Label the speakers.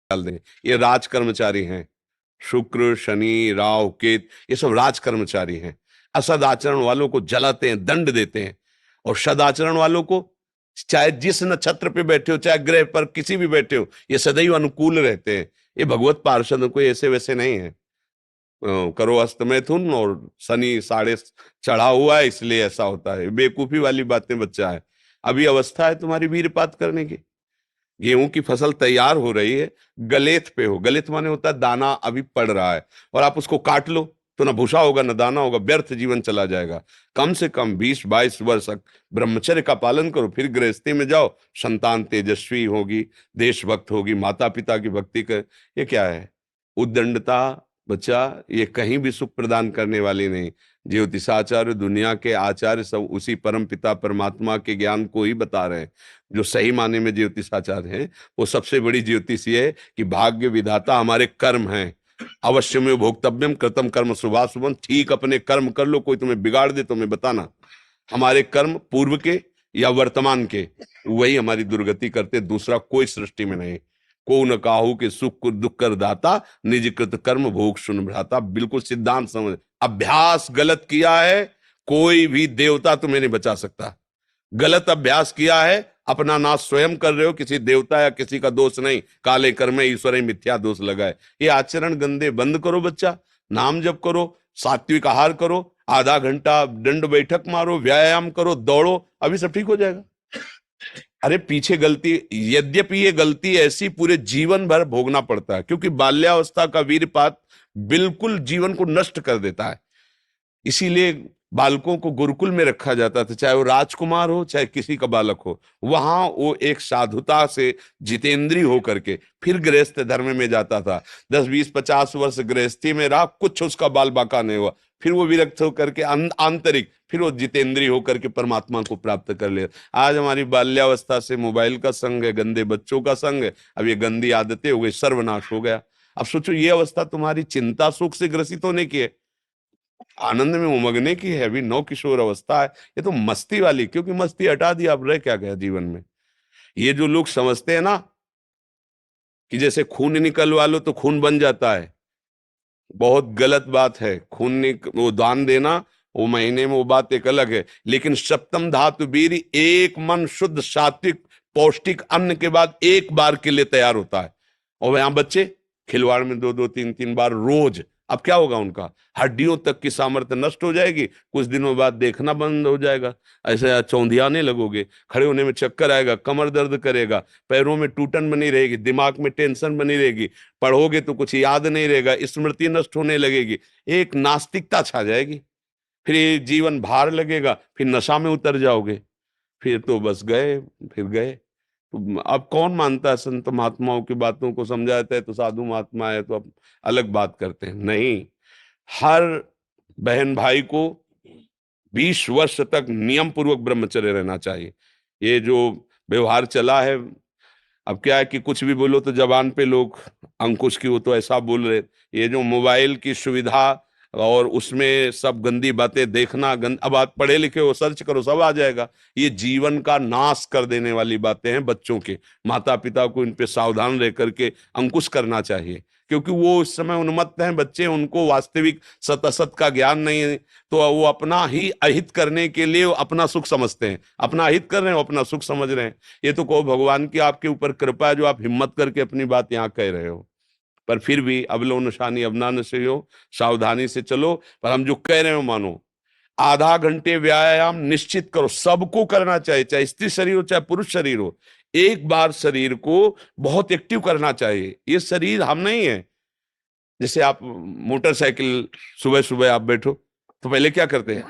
Speaker 1: डाल दें। ये राज कर्मचारी हैं, शुक्र शनि राहु केत, ये सब राज कर्मचारी हैं। असद आचरण वालों को जलाते हैं, दंड देते हैं, और सदाचरण वालों को चाहे जिस नक्षत्र पे बैठे हो, चाहे ग्रह पर किसी भी बैठे हो, ये सदैव अनुकूल रहते हैं। ये भगवत पार्षद कोई ऐसे वैसे नहीं है। करो अस्त मैथुन और शनि साढ़े चढ़ा हुआ है, इसलिए ऐसा होता है। बेवकूफी वाली बातें बच्चा है। अभी अवस्था है तुम्हारी वीरपात करने की। गेहूं की फसल तैयार हो रही है, गलेत पे हो, गलेत माने होता है दाना अभी पड़ रहा है, और आप उसको काट लो तो ना भूसा होगा ना दाना होगा, व्यर्थ जीवन चला जाएगा। कम से कम 20-22 वर्ष तक ब्रह्मचर्य का पालन करो, फिर गृहस्थी में जाओ। संतान तेजस्वी होगी, देशभक्त होगी, माता पिता की भक्ति कर। ये क्या है? उद्दंडता बच्चा, ये कहीं भी सुख प्रदान करने वाली नहीं। ज्योतिषाचार्य, दुनिया के आचार्य सब उसी परम पिता परमात्मा के ज्ञान को ही बता रहे हैं। जो सही माने में ज्योतिषाचार्य हैं, वो सबसे बड़ी ज्योतिष ये है कि भाग्य विधाता हमारे कर्म हैं। अवश्य में भोक्तव्यम कृतम कर्म शुभाशुभम। ठीक अपने कर्म कर लो, कोई तुम्हें बिगाड़ दे तो मैं बताना। हमारे कर्म पूर्व के या वर्तमान के, वही हमारी दुर्गति करते, दूसरा कोई सृष्टि में नहीं। को न काहू के सुख को दुख कर दाता, निज कृत कर्म भोग सुन भ्राता। बिल्कुल सिद्धांत समझ। अभ्यास गलत किया है, कोई भी देवता तुम्हें नहीं बचा सकता। गलत अभ्यास किया है, अपना नाश स्वयं कर रहे हो, किसी देवता या किसी का दोष नहीं। काले कर्म ईश्वर ही मिथ्या दोष लगाए। ये आचरण गंदे बंद करो बच्चा। नाम जप करो, सात्विक आहार करो, आधा घंटा दंड बैठक मारो, व्यायाम करो, दौड़ो, अभी सब ठीक हो जाएगा। अरे पीछे गलती, यद्यपि ये गलती ऐसी पूरे जीवन भर भोगना पड़ता है, क्योंकि बाल्यावस्था का वीरपात बिल्कुल जीवन को नष्ट कर देता है। इसीलिए बालकों को गुरुकुल में रखा जाता था, चाहे वो राजकुमार हो चाहे किसी का बालक हो। वहां वो एक साधुता से जितेंद्रीय होकर के फिर गृहस्थ धर्म में जाता था। 10-20-50 वर्ष गृहस्थी में रहा, कुछ उसका बाल बाका नहीं हुआ, फिर वो विरक्त होकर के आंतरिक, फिर वो जितेंद्रीय होकर के परमात्मा को प्राप्त कर ले। आज हमारी बाल्यावस्था से मोबाइल का संग है, गंदे बच्चों का संग है, अब ये गंदी आदतें हो गई, सर्वनाश हो गया। अब सोचो, ये अवस्था तुम्हारी चिंता सुख से ग्रसित होने की है, आनंद में उमगने की है, अभी नौ किशोर अवस्था है। ये तो मस्ती वाली, क्योंकि मस्ती हटा दी, अब रह क्या गया जीवन में। ये जो लोग समझते हैं ना कि जैसे खून निकलवा लो तो खून बन जाता है, बहुत गलत बात है। वो दान देना, वो महीने में वो बात एक अलग है, लेकिन सप्तम धातु वीर एक मन शुद्ध सात्विक पौष्टिक अन्न के बाद एक बार के लिए तैयार होता है। और यहां बच्चे खिलवाड़ में 2-2 3-3 बार रोज। अब क्या होगा? उनका हड्डियों तक की सामर्थ्य नष्ट हो जाएगी, कुछ दिनों बाद देखना बंद हो जाएगा, ऐसे चौंधियाने लगोगे, खड़े होने में चक्कर आएगा, कमर दर्द करेगा, पैरों में टूटन बनी रहेगी, दिमाग में टेंशन बनी रहेगी, पढ़ोगे तो कुछ याद नहीं रहेगा, स्मृति नष्ट होने लगेगी, एक नास्तिकता छा जाएगी, फिर जीवन भार लगेगा, फिर नशा में उतर जाओगे, फिर तो बस गए, फिर गए। तो अब कौन मानता है संत महात्माओं की बातों को? समझाते हैं तो साधु महात्मा है तो अब अलग बात करते हैं। नहीं, हर बहन भाई को 20 वर्ष तक नियम पूर्वक ब्रह्मचर्य रहना चाहिए। ये जो व्यवहार चला है, अब क्या है कि कुछ भी बोलो तो जबान पे लोग अंकुश की, वो तो ऐसा बोल रहे। ये जो मोबाइल की सुविधा और उसमें सब गंदी बातें देखना, अब आप पढ़े लिखे हो, सर्च करो, सब आ जाएगा। ये जीवन का नाश कर देने वाली बातें हैं बच्चों के। माता पिता को इन पे सावधान रह करके अंकुश करना चाहिए, क्योंकि वो इस समय उन्मत्त हैं बच्चे, उनको वास्तविक सत असत का ज्ञान नहीं है। तो वो अपना ही अहित करने के लिए अपना सुख समझते हैं, अपना अहित कर रहे हैं, अपना सुख समझ रहे हैं। ये तो कहो भगवान की आपके ऊपर कृपा है जो आप हिम्मत करके अपनी बात यहाँ कह रहे हो। पर फिर भी अबलो नशानी अबना नशे हो, सावधानी से चलो। पर हम जो कह रहे हो मानो। आधा घंटे व्यायाम निश्चित करो, सबको करना चाहिए, चाहे स्त्री शरीर हो चाहे पुरुष शरीर हो। एक बार शरीर को बहुत एक्टिव करना चाहिए। ये शरीर हम नहीं है। जैसे आप मोटरसाइकिल सुबह सुबह आप बैठो तो पहले क्या करते हैं?